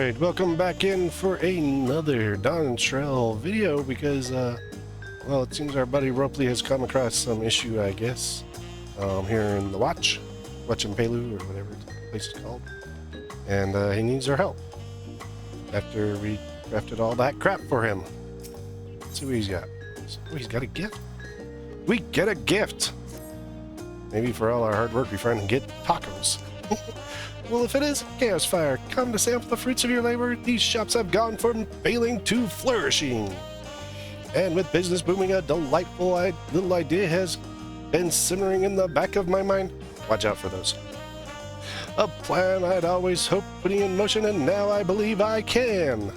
Alright, welcome back in for another DawnTrail video because, well, it seems our buddy Ropley has come across some issue, I guess, here in the Wachmequimequi, or whatever the place is called, and he needs our help after we crafted all that crap for him. Let's see what he's got. Oh, he's got a gift. We get a gift! Maybe for all our hard work we finally get tacos. Well, if it is Chaos Fire, come to sample the fruits of your labor. These shops have gone from failing to flourishing. And with business booming, a delightful little idea has been simmering in the back of my mind. Watch out for those. A plan I'd always hoped putting in motion, and now I believe I can.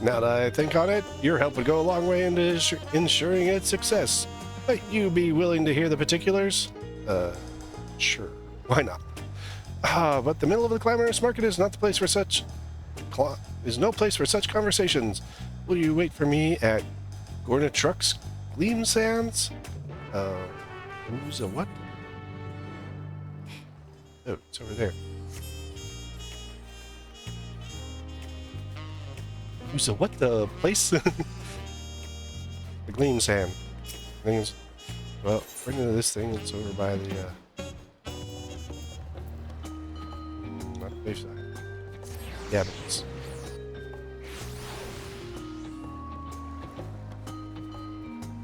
Now that I think on it, your help would go a long way into ensuring its success. Might you be willing to hear the particulars? Sure. Why not? But the middle of the glamorous market is not the place for such no place for such conversations. Will you wait for me at Gorna Truck's Gleam Sands? Who's a what? Oh, it's over there. Who's a what? The place? The Gleam Sand. Well, according to this thing, it's over by the side. Yeah, but it's...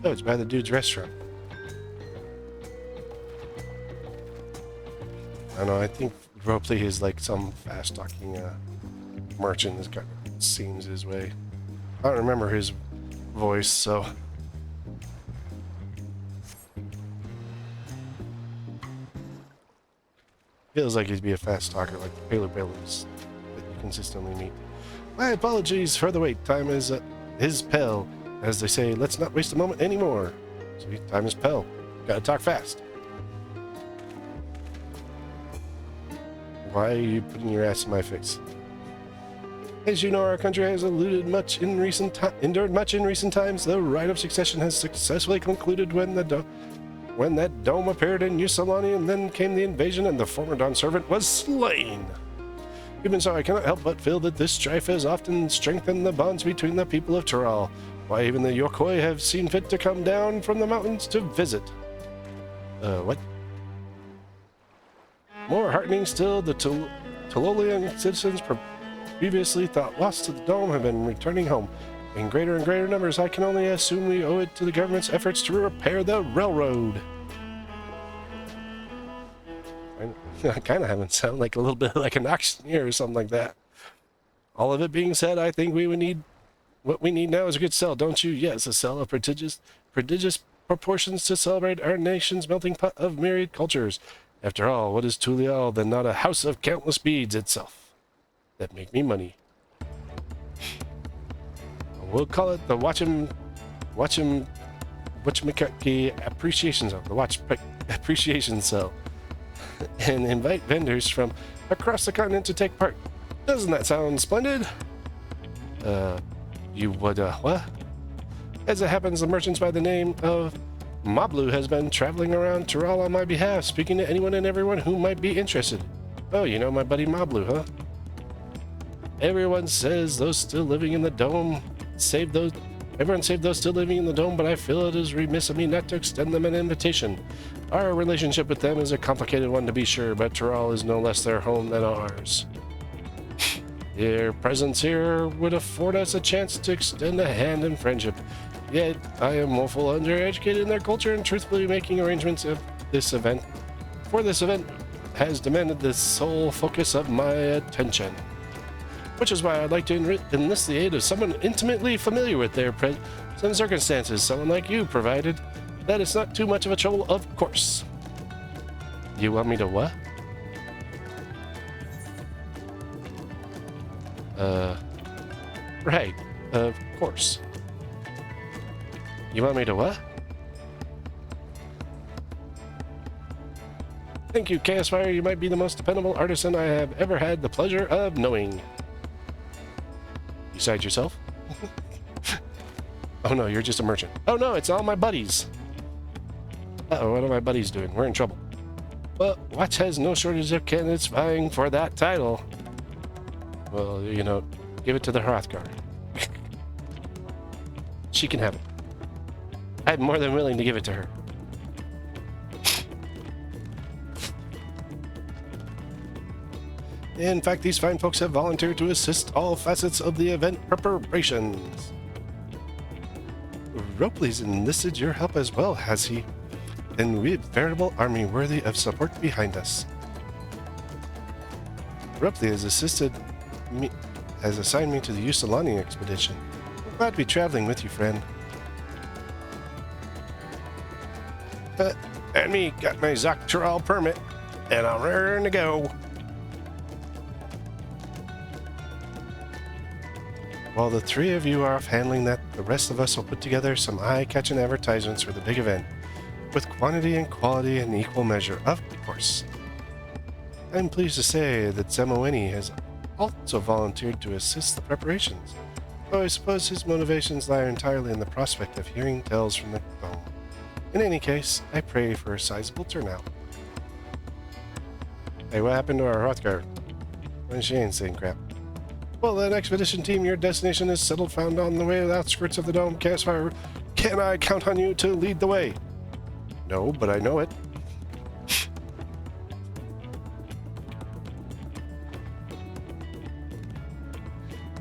Oh, it's by the dude's restaurant. I don't know, I think Ropley is like some fast-talking merchant that's got seems his way. I don't remember his voice, so... Feels like he'd be a fast talker like the Paler Billers that you consistently meet. My apologies for the wait. Time is pell. As they say, let's not waste a moment anymore. Sweet, time is pell. Gotta talk fast. Why are you putting your ass in my face? As you know, our country has endured much in recent times. The right of succession has successfully concluded when that dome appeared in Usalani, and then came the invasion, and the former Dawn servant was slain. Even so, I cannot help but feel that this strife has often strengthened the bonds between the people of Tyrol. Why, even the Yokoi have seen fit to come down from the mountains to visit. What? More heartening still, the Tololian citizens previously thought lost to the dome have been returning home. In greater and greater numbers, I can only assume we owe it to the government's efforts to repair the railroad. I kind of have it sound like a little bit like an auctioneer or something like that. All of it being said, I think what we need now is a good cell, don't you? Yes, a cell of prodigious proportions to celebrate our nation's melting pot of myriad cultures. After all, what is Tulial than not a house of countless beads itself that make me money? We'll call it the Wachmequimequi Appreciation Cell, the Appreciation Cell, and invite vendors from across the continent to take part. Doesn't that sound splendid? You would, what? As it happens, the merchants by the name of Mablu has been traveling around Tyrol on my behalf, speaking to anyone and everyone who might be interested. Oh, you know my buddy Mablu, huh? Everyone says those still living in the dome everyone saved those still living in the dome, but I feel it is remiss of me not to extend them an invitation. Our relationship with them is a complicated one, to be sure, but Tyrol is no less their home than ours. Their presence here would afford us a chance to extend a hand in friendship. Yet, I am woeful undereducated in their culture, and truthfully making arrangements for this event has demanded the sole focus of my attention. Which is why I'd like to enlist the aid of someone intimately familiar with their present circumstances, someone like you, provided that it's not too much of a trouble, of course. You want me to what? Right, of course. You want me to what? Thank you, Chaos Fire. You might be the most dependable artisan I have ever had the pleasure of knowing. Besides yourself? Oh no, you're just a merchant. Oh no, it's all my buddies. Uh-oh, what are my buddies doing? We're in trouble. But Watch has no shortage of candidates vying for that title. Well, you know, give it to the Hrothgar. She can have it. I'm more than willing to give it to her. In fact, these fine folks have volunteered to assist all facets of the event preparations. Ropley's enlisted your help as well, has he? Then we have a veritable army worthy of support behind us. Ropley has assigned me to the Usolani expedition. I'm glad to be traveling with you, friend. And me got my DawnTrail permit, and I'm raring to go. While the three of you are off handling that, the rest of us will put together some eye-catching advertisements for the big event, with quantity and quality in equal measure, of course. I'm pleased to say that Wachmequimequi has also volunteered to assist the preparations, though I suppose his motivations lie entirely in the prospect of hearing tales from the dome. In any case, I pray for a sizable turnout. Hey, what happened to our Hrothgar? Well, she ain't saying crap. Well, then, expedition team, your destination is settled, found on the way to the outskirts of the dome. Campfire, can I count on you to lead the way? No, but I know it.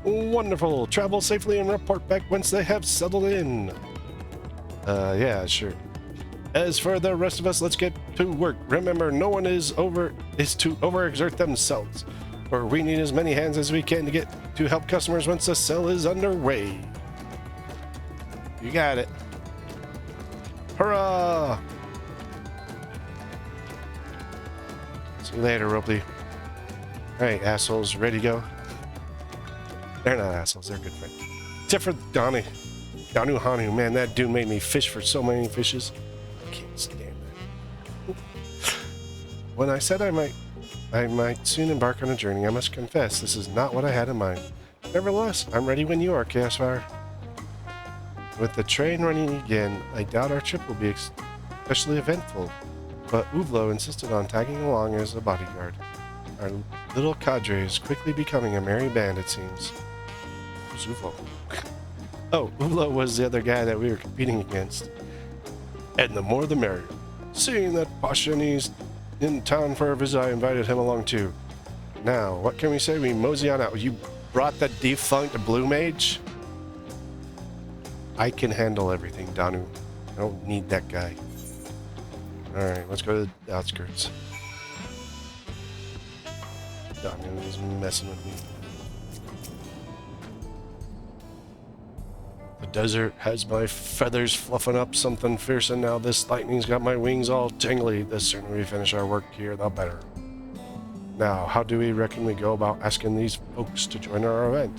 Wonderful. Travel safely and report back once they have settled in. Yeah, sure. As for the rest of us, let's get to work. Remember, no one is to overexert themselves, for we need as many hands as we can to help customers once the sale is underway. You got it. Hurrah! See you later, Ropley. Alright, assholes, ready to go? They're not assholes, they're good friends. Except for Danu Hanu, man, that dude made me fish for so many fishes. I can't stand that. When I said I might soon embark on a journey, I must confess this is not what I had in mind. Nevertheless, I'm ready when you are, Chaosfire. With the train running again, I doubt our trip will be especially eventful, but Uvlo insisted on tagging along as a bodyguard. Our little cadre is quickly becoming a merry band, it seems. Who's Uvlo? Oh, Uvlo was the other guy that we were competing against. And the more the merrier. Seeing that Pashani's in town for a visit, I invited him along too. Now, what can we say? We mosey on out. You brought the defunct Blue Mage? I can handle everything, Danu. I don't need that guy. Alright, let's go to the outskirts. Danu is messing with me. The desert has my feathers fluffing up something fierce, and now this lightning's got my wings all tingly. The sooner we finish our work here, the better. Now, how do we reckon we go about asking these folks to join our event?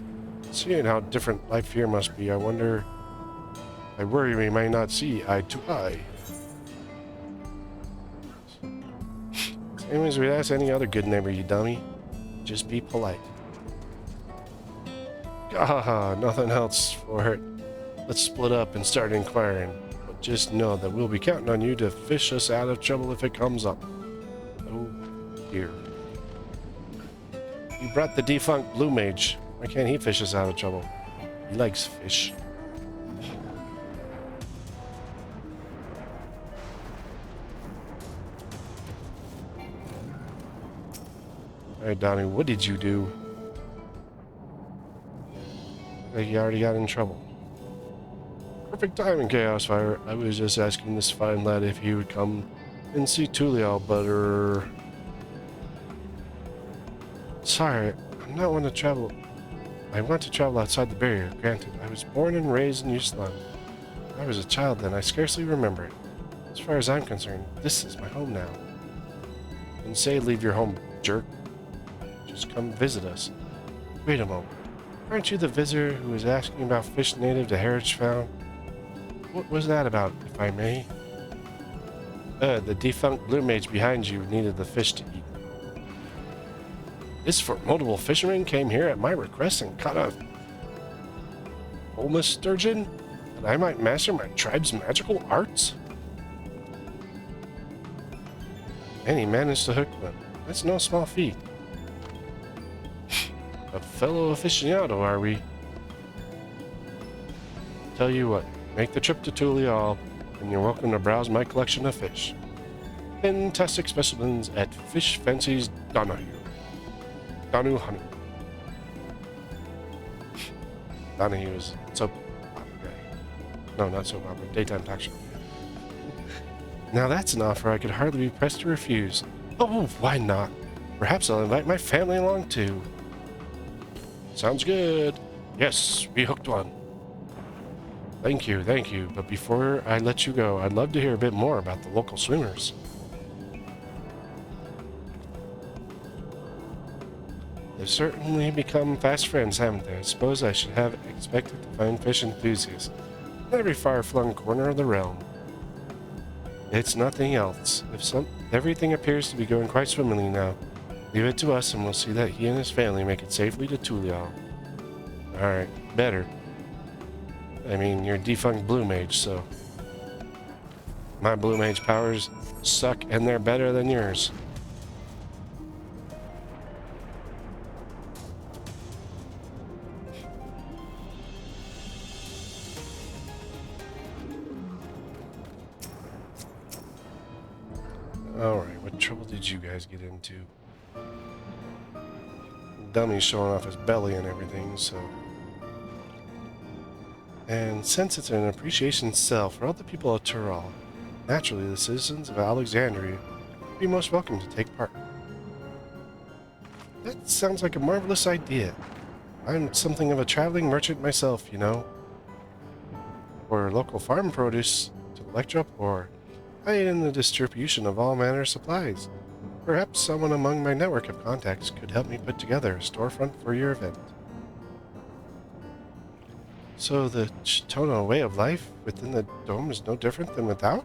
Seeing how different life here must be, I worry we may not see eye to eye. Same as we'd ask any other good neighbor, you dummy. Just be polite. Gahaha, nothing else for it. Let's split up and start inquiring. But just know that we'll be counting on you to fish us out of trouble if it comes up. Oh dear. You brought the defunct Blue Mage. Why can't he fish us out of trouble? He likes fish. Alright, Donnie, what did you do? Like you already got in trouble. Perfect timing, Chaosfire. I was just asking this fine lad if he would come and see Tulial, but sorry, I'm not one to travel. I want to travel outside the barrier, granted. I was born and raised in Uslan. I was a child then, I scarcely remember it. As far as I'm concerned, this is my home now. And say leave your home, jerk. Just come visit us. Wait a moment. Aren't you the visitor who was asking about fish native to Heritage Found? What was that about, if I may? The defunct Blue Mage behind you needed the fish to eat. This formidable fisherman came here at my request and caught a Holmus sturgeon, that I might master my tribe's magical arts? And he managed to hook one. That's no small feat. A fellow aficionado, are we? Tell you what, make the trip to Tulial, and you're welcome to browse my collection of fish. Fantastic specimens at Fish Fancy's Donahue. Hanu. Donahue is soap opera guy. No, not soap opera, daytime talk show. Now that's an offer I could hardly be pressed to refuse. Oh, why not? Perhaps I'll invite my family along too. Sounds good. Yes, we hooked one. Thank you, thank you. But before I let you go, I'd love to hear a bit more about the local swimmers. They've certainly become fast friends, haven't they? I suppose I should have expected to find fish enthusiasts in every far-flung corner of the realm. It's nothing else. Everything appears to be going quite swimmingly now. Leave it to us and we'll see that he and his family make it safely to Tulial. Alright, better. I mean, you're a defunct blue mage, so... My blue mage powers suck and they're better than yours. Alright, what trouble did you guys get into? Dummy's showing off his belly and everything, so... And since it's an appreciation cell for all the people of Tural, naturally the citizens of Alexandria would be most welcome to take part. That sounds like a marvelous idea. I'm something of a traveling merchant myself, you know. For local farm produce to Electra, or I aid in the distribution of all manner of supplies. Perhaps someone among my network of contacts could help me put together a storefront for your event. So the Chitona way of life within the dome is no different than without?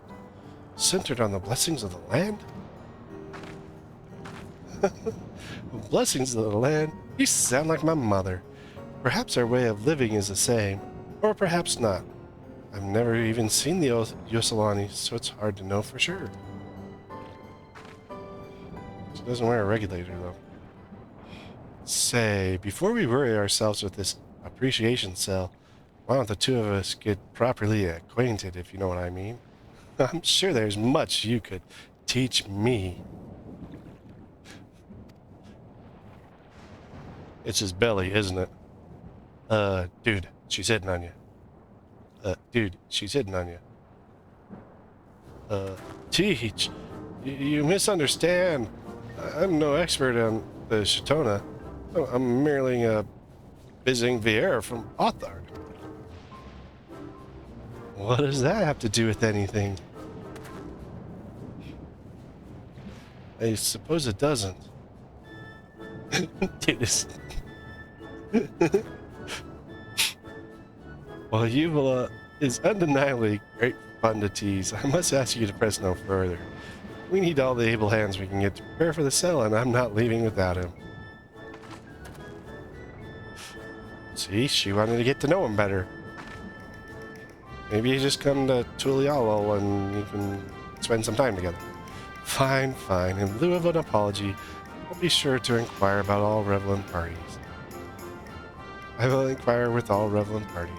Centered on the blessings of the land? Blessings of the land? You sound like my mother. Perhaps our way of living is the same, or perhaps not. I've never even seen the Yoselani, so it's hard to know for sure. She doesn't wear a regulator, though. Say, before we worry ourselves with this appreciation cell, why don't the two of us get properly acquainted, if you know what I mean? I'm sure there's much you could teach me. It's his belly, isn't it? Dude, she's hitting on you. Dude, she's hitting on you. Teach. You misunderstand. I'm no expert on the Chitona. I'm merely a visiting Vieira from Othard. What does that have to do with anything? I suppose it doesn't. Dude, this... Well, Yuvala is undeniably great fun to tease. I must ask you to press no further. We need all the able hands we can get to prepare for the cell, and I'm not leaving without him. See, she wanted to get to know him better. Maybe you just come to Tulialo and you can spend some time together. Fine, fine. In lieu of an apology, I'll be sure to inquire about all relevant parties. I will inquire with all relevant parties.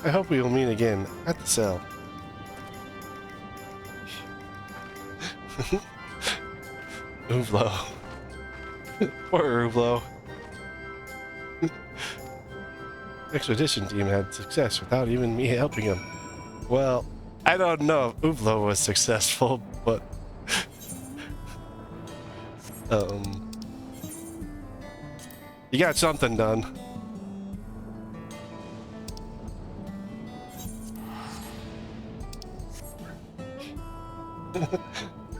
I hope we will meet again at the cell. Uvlo. Poor Uvlo. Expedition team had success without even me helping him. Well, I don't know if Uvlo was successful, but... You got something done.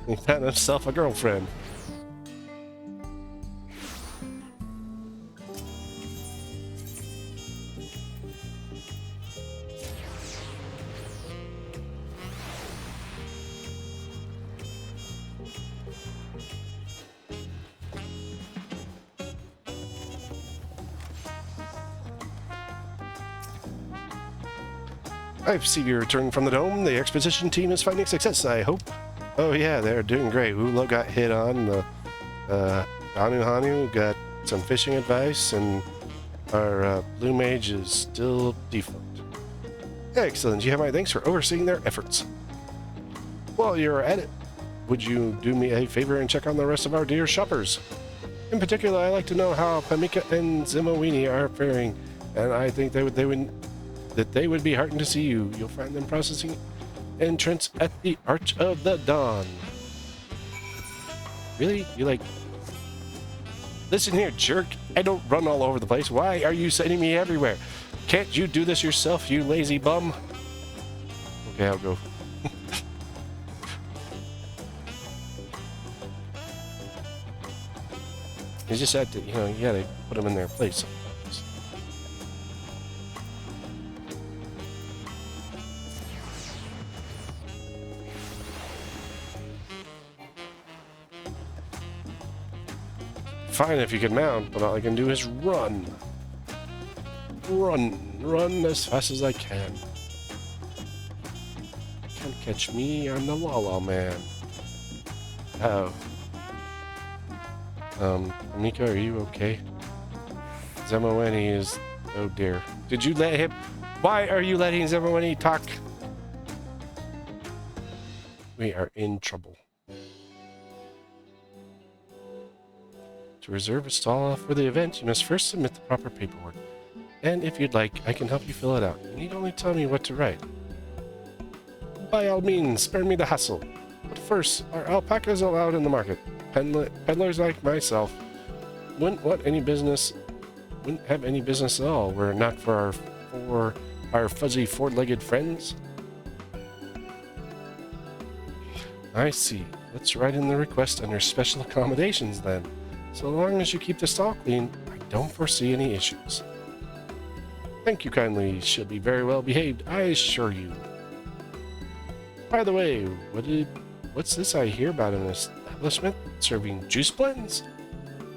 He found himself a girlfriend. I've seen you return from the dome. The expedition team is finding success, I hope. Oh yeah, they're doing great. Ulo got hit on. Anu got some fishing advice, and Our blue mage is still defunct. Excellent. You have my thanks for overseeing their efforts. While you're at it, would you do me a favor and check on the rest of our dear shoppers? In particular, I'd like to know how Pamika and Zimowini are faring, and I think they would be heartened to see you. You'll find them processing entrance at the Arch of the Dawn. Really? You like... Listen here, jerk. I don't run all over the place. Why are you sending me everywhere? Can't you do this yourself, you lazy bum? Okay, I'll go. You just had to, you know, you gotta put them in their place sometimes. Fine if you can mount, but all I can do is run. Run as fast as I can. Can't catch me, I'm the La Man. Oh. Mika, are you okay? Zemoweni is... Oh dear. Did you let him... Why are you letting Zemoweni talk? We are in trouble. To reserve a stall for the event, you must first submit the proper paperwork. And if you'd like, I can help you fill it out. You need only tell me what to write. By all means, spare me the hassle. But first, are alpacas allowed in the market? Peddlers like myself wouldn't have any business at all were it not for our fuzzy four-legged friends. I see. Let's write in the request under special accommodations then. So long as you keep the stall clean, I don't foresee any issues. Thank you kindly. She'll be very well behaved, I assure you. By the way, what's this I hear about an establishment serving juice blends?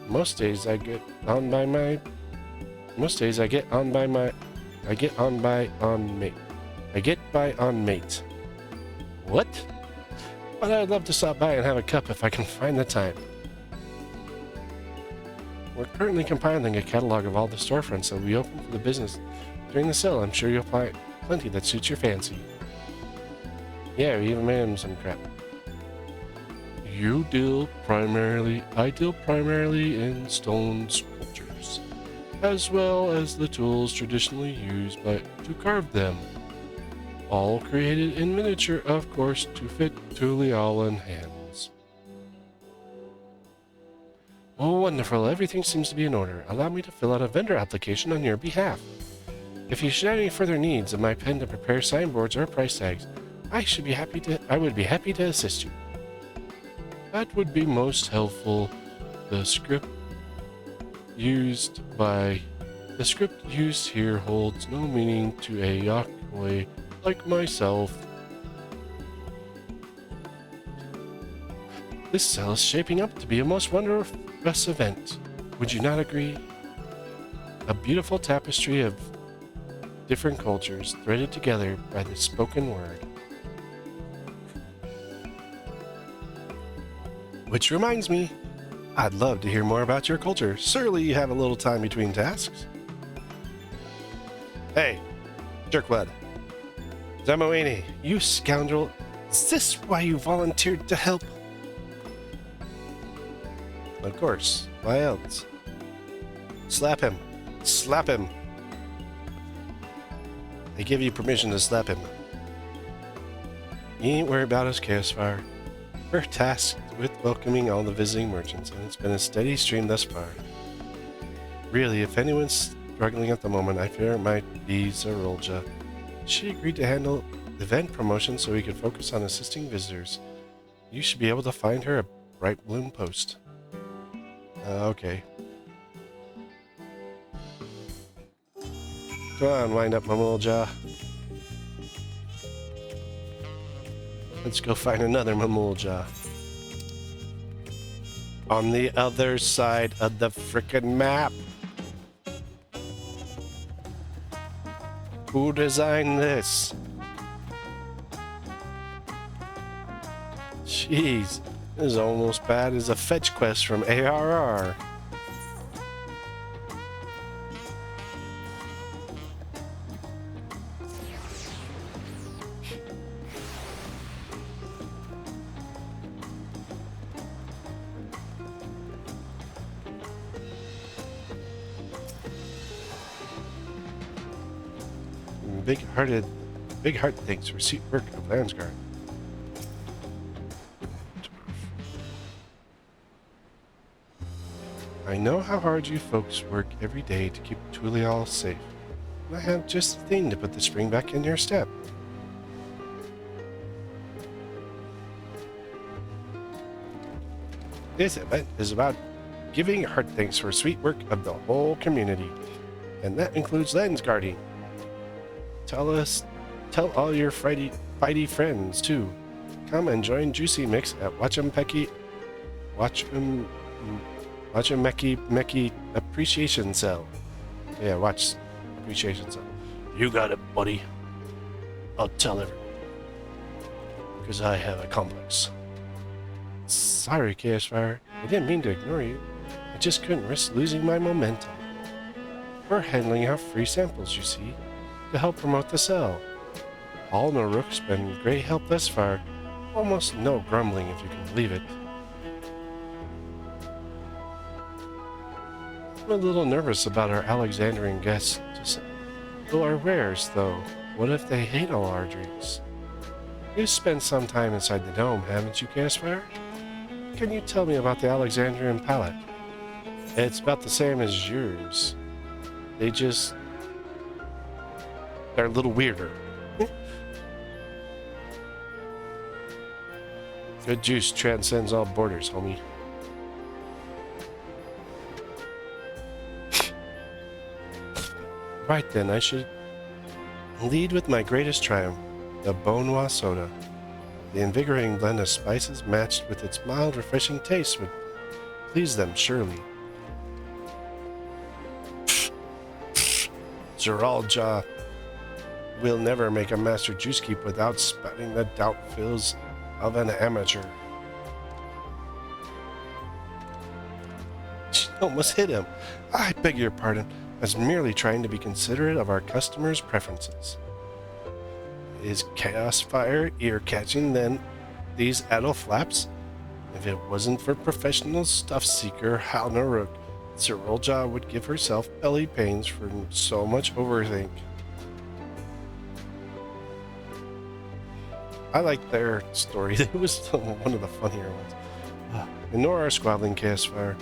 Most days I get on by mate. What? But I'd love to stop by and have a cup if I can find the time. We're currently compiling a catalog of all the storefronts that will be open for the business during the sale. I'm sure you'll find plenty that suits your fancy. Yeah, we even made him some crap. I deal primarily in stone sculptures, as well as the tools traditionally used to carve them. All created in miniature, of course, to fit Tulialan hands. Oh, wonderful. Everything seems to be in order. Allow me to fill out a vendor application on your behalf. If you should have any further needs of my pen to prepare signboards or price tags, I would be happy to assist you. That would be most helpful. The script used here holds no meaning to a Yakoi like myself. This sale is shaping up to be a most wondrous event. Would you not agree? A beautiful tapestry of different cultures threaded together by the spoken word. Which reminds me, I'd love to hear more about your culture. Surely you have a little time between tasks. Hey, jerkwad. Zemoweni, you scoundrel. Is this why you volunteered to help? Of course. Why else? Slap him. Slap him. I give you permission to slap him. You ain't worried about us, Chaosfire. We're tasked with welcoming all the visiting merchants, and it's been a steady stream thus far. Really, if anyone's struggling at the moment, I fear it might be Zarolja. She agreed to handle event promotion so we could focus on assisting visitors. You should be able to find her a bright bloom post. Okay. Come on, wind up, Mamulja. Let's go find another Mamulja. On the other side of the frickin' map. Who designed this? Jeez, this is almost bad as a fetch quest from ARR. big heart thanks for sweet work of Landsguard. I know how hard you folks work every day to keep Tulial safe. And I have just the thing to put the spring back in your step. This event is about giving heart thanks for sweet work of the whole community, and that includes Landsguarding. Tell all your fighty friends too. Come and join Juicy Mix at Wachmequimequi Appreciation Cell. Yeah, Watch Appreciation Cell. You got it, buddy. I'll tell everyone. Because I have a complex. Sorry, Chaos Fire. I didn't mean to ignore you. I just couldn't risk losing my momentum. We're handing out free samples, you see, to help promote the cell. All Noruk's been great help thus far. Almost no grumbling, if you can believe it. I'm a little nervous about our Alexandrian guests. Well, our wares, though. What if they hate all our drinks? You've spent some time inside the dome, haven't you, Caspar? Can you tell me about the Alexandrian palate? It's about the same as yours. They're a little weirder. Good juice transcends all borders, homie. Right then, I should lead with my greatest triumph, the Bonnois soda. The invigorating blend of spices matched with its mild, refreshing taste would please them surely. Zeralja will never make a master juice keep without spouting the doubt fills of an amateur. She almost hit him. I beg your pardon. I was merely trying to be considerate of our customers' preferences. Is Chaos Fire ear-catching then these adult flaps? If it wasn't for professional stuff seeker Hal Noruk, Zeralja would give herself belly pains for so much overthink. I liked their story. It was one of the funnier ones. Ignore our squabbling, Chaos Fire.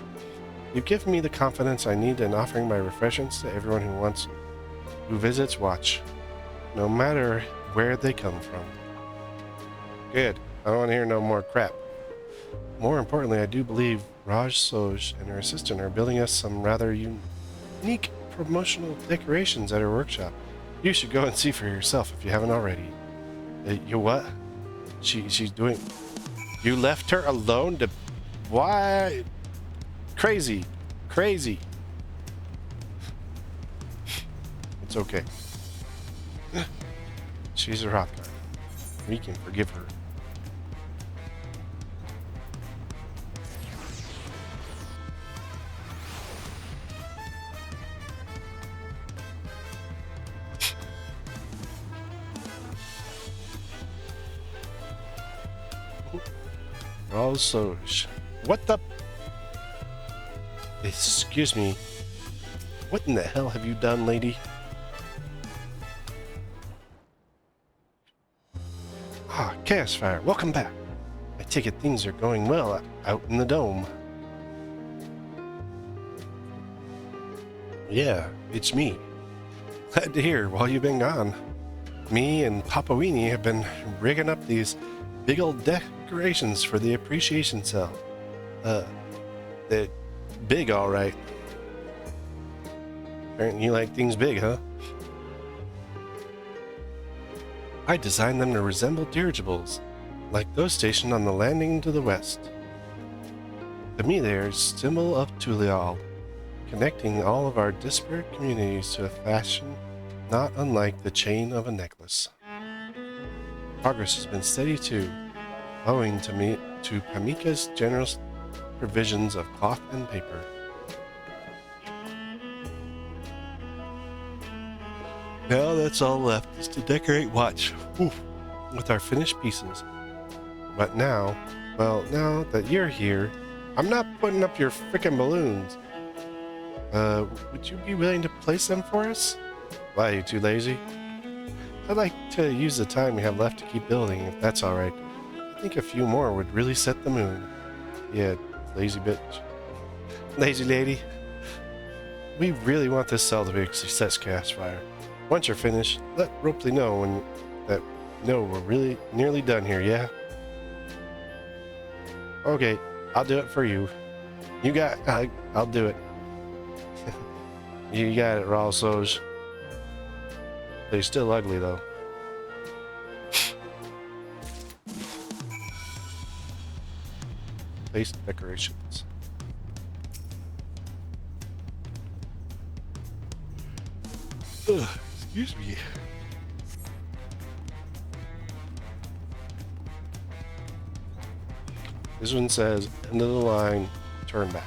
You've given me the confidence I need in offering my refreshments to everyone who visits Watch, no matter where they come from. Good. I don't want to hear no more crap. More importantly, I do believe Raj Soj and her assistant are building us some rather unique promotional decorations at her workshop. You should go and see for yourself if you haven't already. You what? She's doing... You left her alone to... Why? Crazy. Crazy. It's okay. She's a rock guard. We can forgive her. Also, what the... Excuse me. What in the hell have you done, lady? Ah, Chaos Fire, welcome back. I take it things are going well out in the dome. Yeah, it's me. Glad to hear while you've been gone. Me and Papawini have been rigging up these big old decorations for the appreciation cell. They're big, all right. Apparently you like things big, huh? I designed them to resemble dirigibles, like those stationed on the landing to the west. To me, they are a symbol of Tulial, connecting all of our disparate communities to a fashion not unlike the chain of a necklace. Progress has been steady too, owing to Pamika's generous provisions of cloth and paper. Now that's all left is to decorate Watch with our finished pieces. But now, well, now that you're here, I'm not putting up your frickin' balloons. Would you be willing to place them for us? Why, are you too lazy? I'd like to use the time we have left to keep building, if that's alright. I think a few more would really set the mood. Yeah, lazy bitch. Lazy lady. We really want this cell to be a success, Castfire. Once you're finished, let Ropley know we're really nearly done here, yeah? Okay, I'll do it for you. I'll do it. You got it, Raw Soj. They're still ugly, though. Face decorations. Ugh, excuse me. This one says, end of the line, turn back.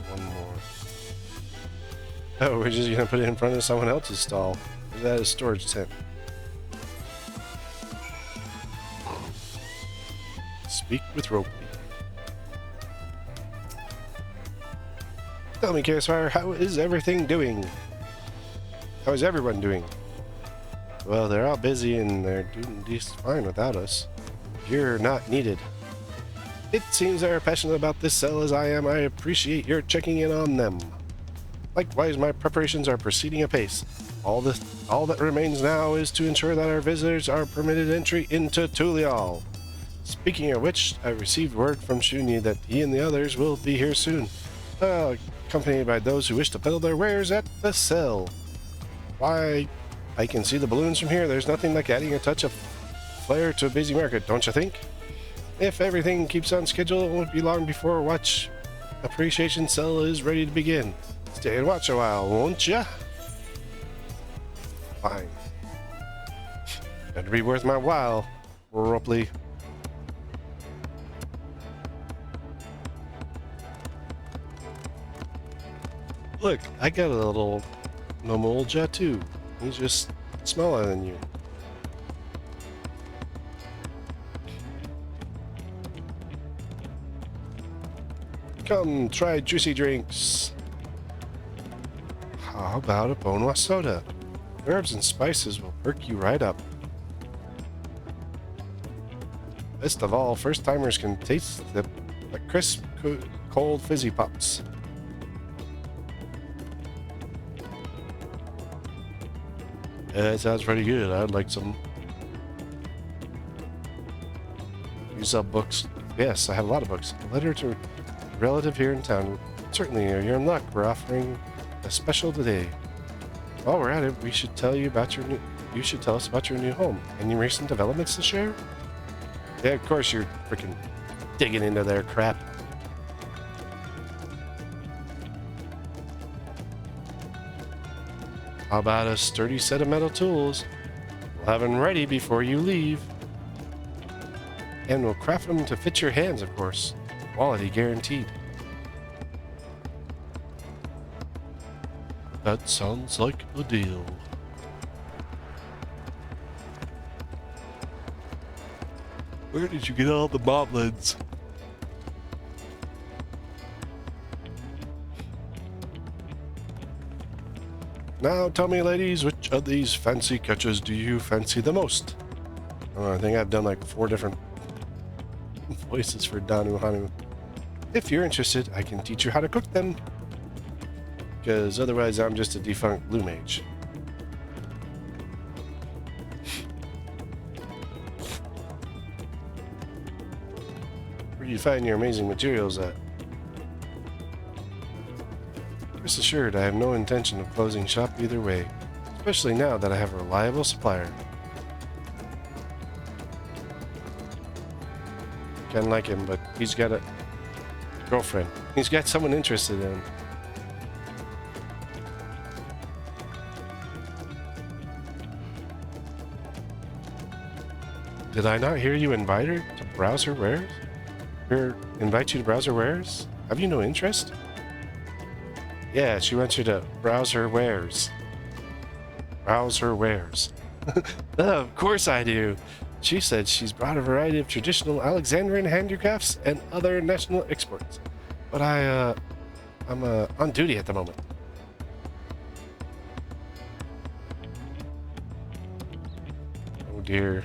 One more. Oh, we're just gonna put it in front of someone else's stall. Is that a storage tent? Speak with Rope. Tell me, Castfire, how is everything doing? How is everyone doing? Well, they're all busy and they're doing just fine without us. You're not needed. It seems they're passionate about this cell as I am. I appreciate your checking in on them. Likewise, my preparations are proceeding apace. All that remains now is to ensure that our visitors are permitted entry into Tulial. Speaking of which, I received word from Shuni that he and the others will be here soon, accompanied by those who wish to peddle their wares at the cell. Why, I can see the balloons from here. There's nothing like adding a touch of flair to a busy market, don't you think? If everything keeps on schedule, it won't be long before Watch Appreciation Cell is ready to begin. Stay and watch a while, won't ya? Fine. Better be worth my while, Ropley. Look, I got a little Nomolja too. He's just smaller than you. Come, try juicy drinks. How about a Bonwa soda? Herbs and spices will perk you right up. Best of all, first-timers can taste the crisp, cold fizzy pops. Yeah, that sounds pretty good. I'd like some. You sell books? Yes, I have a lot of books. A letter to a relative here in town. Certainly, you're in luck. We're offering a special today. While we're at it, you should tell us about your new home. Any recent developments to share? Yeah, of course you're freaking digging into their crap. How about a sturdy set of metal tools? We'll have them ready before you leave. And we'll craft them to fit your hands, of course. Quality guaranteed. That sounds like a deal. Where did you get all the moblins? Now tell me, ladies, which of these fancy catches do you fancy the most? I think I've done like 4 different voices for Danu Hanu. If you're interested, I can teach you how to cook them. Because otherwise I'm just a defunct blue mage. Where do you find your amazing materials at? Rest assured, I have no intention of closing shop either way, especially now that I have a reliable supplier. Kinda like him, but he's got a girlfriend. He's got someone interested in him. Did I not hear you invite her to browse her wares? Invite you to browse her wares? Have you no interest? Yeah, she wants you to browse her wares. Browse her wares. Of course I do. She said she's brought a variety of traditional Alexandrian handicrafts and other national exports. But I'm on duty at the moment. Oh dear.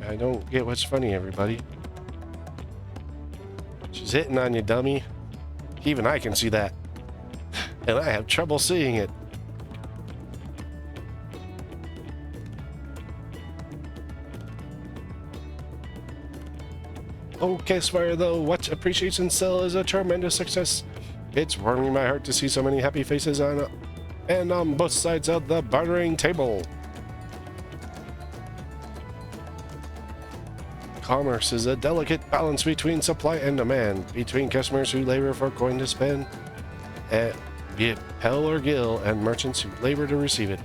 I don't get what's funny, everybody. She's hitting on you, dummy. Even I can see that. And I have trouble seeing it. Oh, CaseFire, though, Watch Appreciation Sale is a tremendous success. It's warming my heart to see so many happy faces on both sides of the bartering table. Commerce is a delicate balance between supply and demand, between customers who labor for coin to spend, be it Pell or Gil, and merchants who labor to receive it,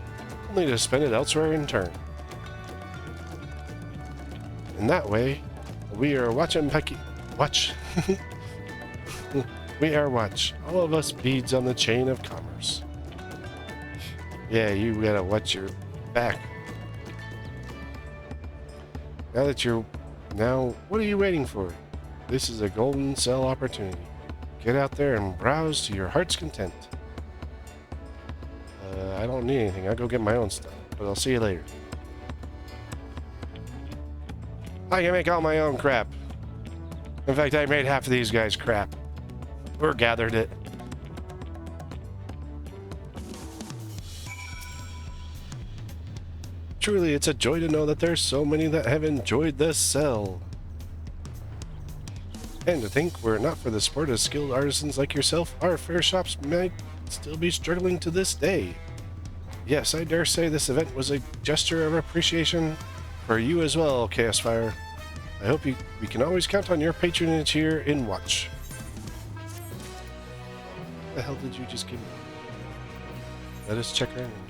only to spend it elsewhere in turn. In that way, we are Wachmequimequi. Watch. We are Watch. All of us beads on the chain of commerce. Yeah, you gotta watch your back. Now, what are you waiting for? This is a golden sell opportunity. Get out there and browse to your heart's content. I don't need anything. I'll go get my own stuff, but I'll see you later. I can make all my own crap. In fact, I made half of these guys crap. Or gathered it. Truly, it's a joy to know that there's so many that have enjoyed this sell. And to think were it not for the support of skilled artisans like yourself, our fair shops might still be struggling to this day. Yes, I dare say this event was a gesture of appreciation for you as well, CaseFire. I hope we can always count on your patronage here in Watch. What the hell did you just give me? Let us check our inventory.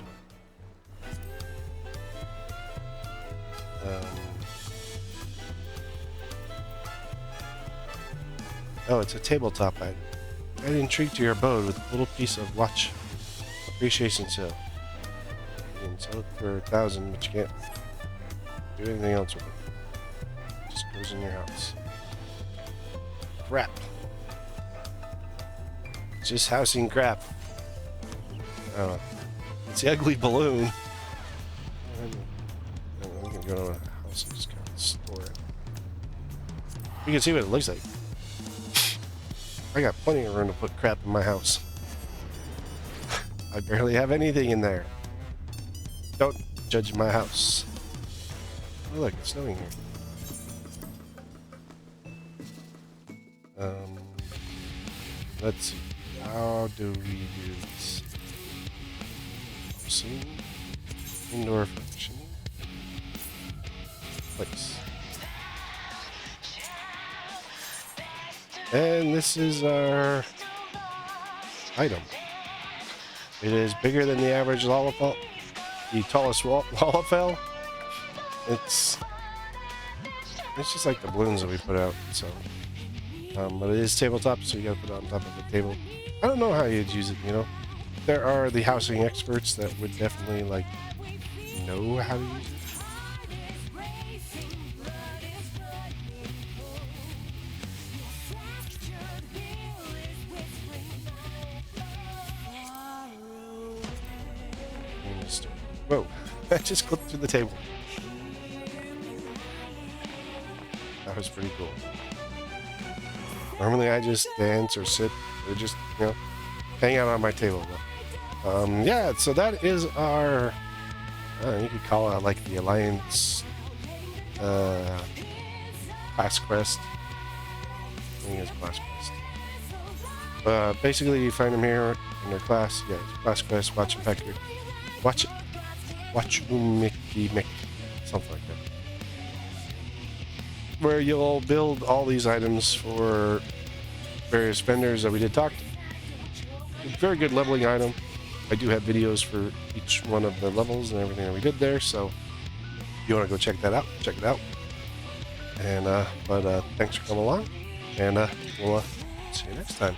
Oh, it's a tabletop item. Add intrigue to your abode with a little piece of Watch Appreciation Sale. You can sell it for 1,000, but you can't do anything else with it. It just goes in your house. Crap. It's just housing crap. Oh, it's the ugly balloon. We can go to a house and just kind of store it. You can see what it looks like. I got plenty of room to put crap in my house. I barely have anything in there. Don't judge my house. Oh look, it's snowing here. Let's see. How do we do this? Housing. Indoor function. Place. And this is our item. It is bigger than the average Lollapalooza, the tallest Lollapalooza. It's just like the balloons that we put out. So, but it is tabletop, so you gotta put it on top of the table. I don't know how you'd use it. You know, there are the housing experts that would definitely like know how to use it. Whoa, that just clipped through the table. That was pretty cool. Normally I just dance or sit or just, you know, hang out on my table. But, yeah, so that is our, you could call it like the Alliance class quest. I think it's class quest. Basically you find them here in their class. Yeah, it's class quest, Wachmequimequi. Wachmequimequi, something like that. Where you'll build all these items for various vendors that we did talk to. Very good leveling item. I do have videos for each one of the levels and everything that we did there, so if you want to go check that out, check it out. And thanks for coming along, and we'll see you next time.